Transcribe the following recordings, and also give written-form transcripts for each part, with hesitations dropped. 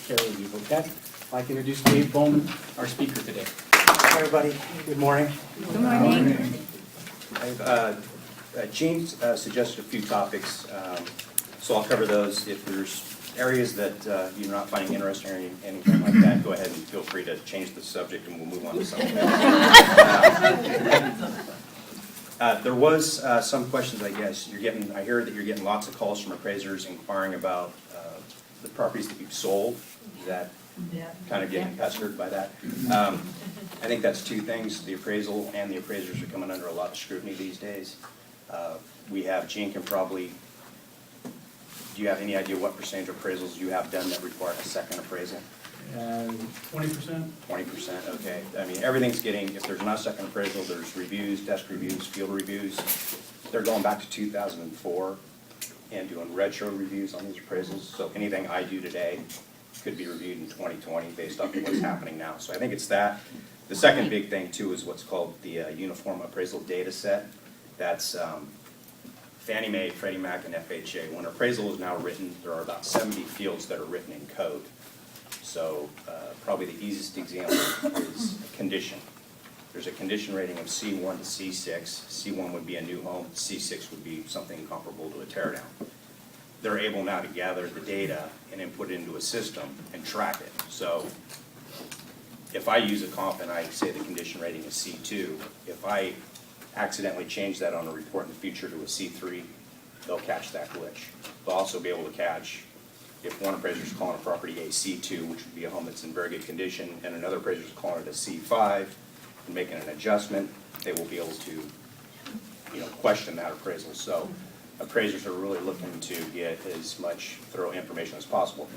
carried. With that, I'd like to introduce Dave Bowman, our speaker today. Hi, everybody. Good morning. Good morning. Gene suggested a few topics, so I'll cover those. If there's areas that you're not finding interesting or anything like that, go ahead and feel free to change the subject and we'll move on to something else. There was some questions, I guess. I hear that you're getting lots of calls from appraisers inquiring about the properties that you've sold. Is that kind of getting pestered by that? I think that's two things. The appraisal and the appraisers are coming under a lot of scrutiny these days. Gene can probably, do you have any idea what percentage of appraisals you have done that require a second appraisal? 20%? 20%, okay. I mean, everything's getting, if there's not a second appraisal, there's reviews, desk reviews, field reviews. They're going back to 2004 and doing retro reviews on these appraisals. So anything I do today could be reviewed in 2020 based off of what's happening now. So I think it's that. The second big thing too is what's called the Uniform Appraisal Data Set. That's Fannie Mae, Freddie Mac, and FHA. When appraisal is now written, there are about 70 fields that are written in code. So probably the easiest example is condition. There's a condition rating of C1 to C6. C1 would be a new home. C6 would be something comparable to a tear down. They're able now to gather the data and input it into a system and track it. So if I use a comp and I say the condition rating is C2, if I accidentally change that on a report in the future to a C3, they'll catch that glitch. They'll also be able to catch if one appraiser is calling a property a C2, which would be a home that's in very good condition, and another appraiser is calling it a C5 and making an adjustment, they will be able to, question that appraisal. So appraisers are really looking to get as much thorough information as possible.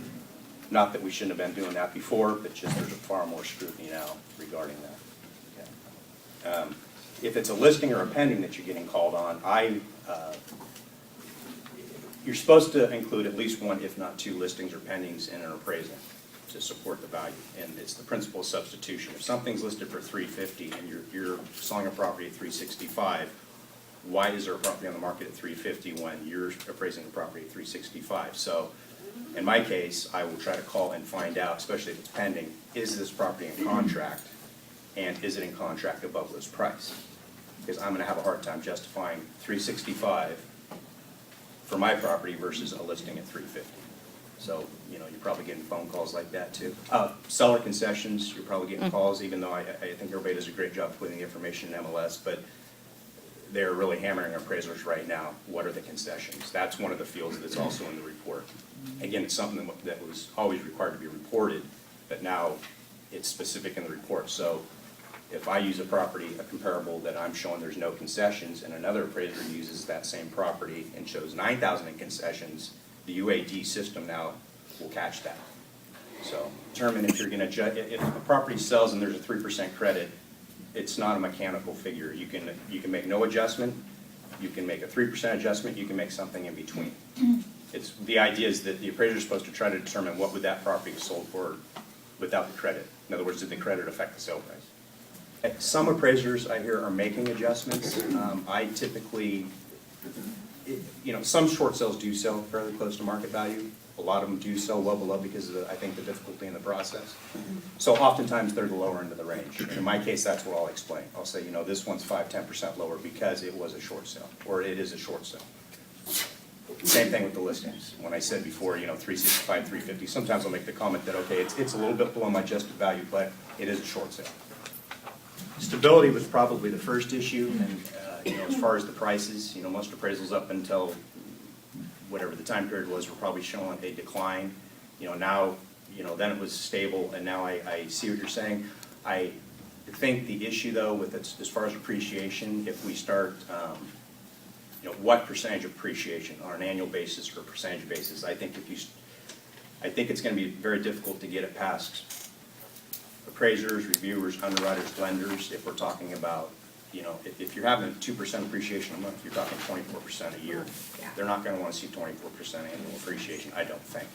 Not that we shouldn't have been doing that before, but just there's a far more scrutiny now regarding that. Okay. If it's a listing or a pending that you're getting called on, you're supposed to include at least one, if not two, listings or pendings in an appraisal to support the value. And it's the principle of substitution. If something's listed for $350 and you're selling a property at $365, why is there a property on the market at $350 when you're appraising the property at $365? So in my case, I will try to call and find out, especially if it's pending, is this property in contract, and is it in contract above list price? Because I'm going to have a hard time justifying $365 for my property versus a listing at $350. So, you're probably getting phone calls like that too. Seller concessions, you're probably getting calls, even though I think everybody does a great job putting the information in MLS, but they're really hammering appraisers right now. What are the concessions? That's one of the fields that's also in the report. Again, it's something that was always required to be reported, but now it's specific in the report. So if I use a property, a comparable that I'm showing there's no concessions, and another appraiser uses that same property and shows 9,000 in concessions, the UAD system now will catch that. So determine if you're going to if a property sells and there's a 3% credit, it's not a mechanical figure. You can make no adjustment, you can make a 3% adjustment, you can make something in between. The idea is that the appraiser is supposed to try to determine what would that property have sold for without the credit. In other words, did the credit affect the sale price? Some appraisers I hear are making adjustments. I typically, some short sales do sell fairly close to market value. A lot of them do sell well below because of, I think, the difficulty in the process. So oftentimes they're the lower end of the range. And in my case, that's what I'll explain. I'll say, this one's 5–10% lower because it was a short sale, or it is a short sale. Same thing with the listings. When I said before, 365, 350, sometimes I'll make the comment that, okay, it's a little bit below my justed value, but it is a short sale. Stability was probably the first issue, and as far as the prices, most appraisals up until whatever the time period was were probably showing a decline. Now, then it was stable, and now I see what you're saying. I think the issue though with it, as far as appreciation, if we start, what percentage of appreciation on an annual basis or percentage basis, I think it's going to be very difficult to get it past appraisers, reviewers, underwriters, lenders. If we're talking about, if you're having a 2% appreciation a month, you're talking 24% a year. Yeah. They're not going to want to see 24% annual appreciation, I don't think.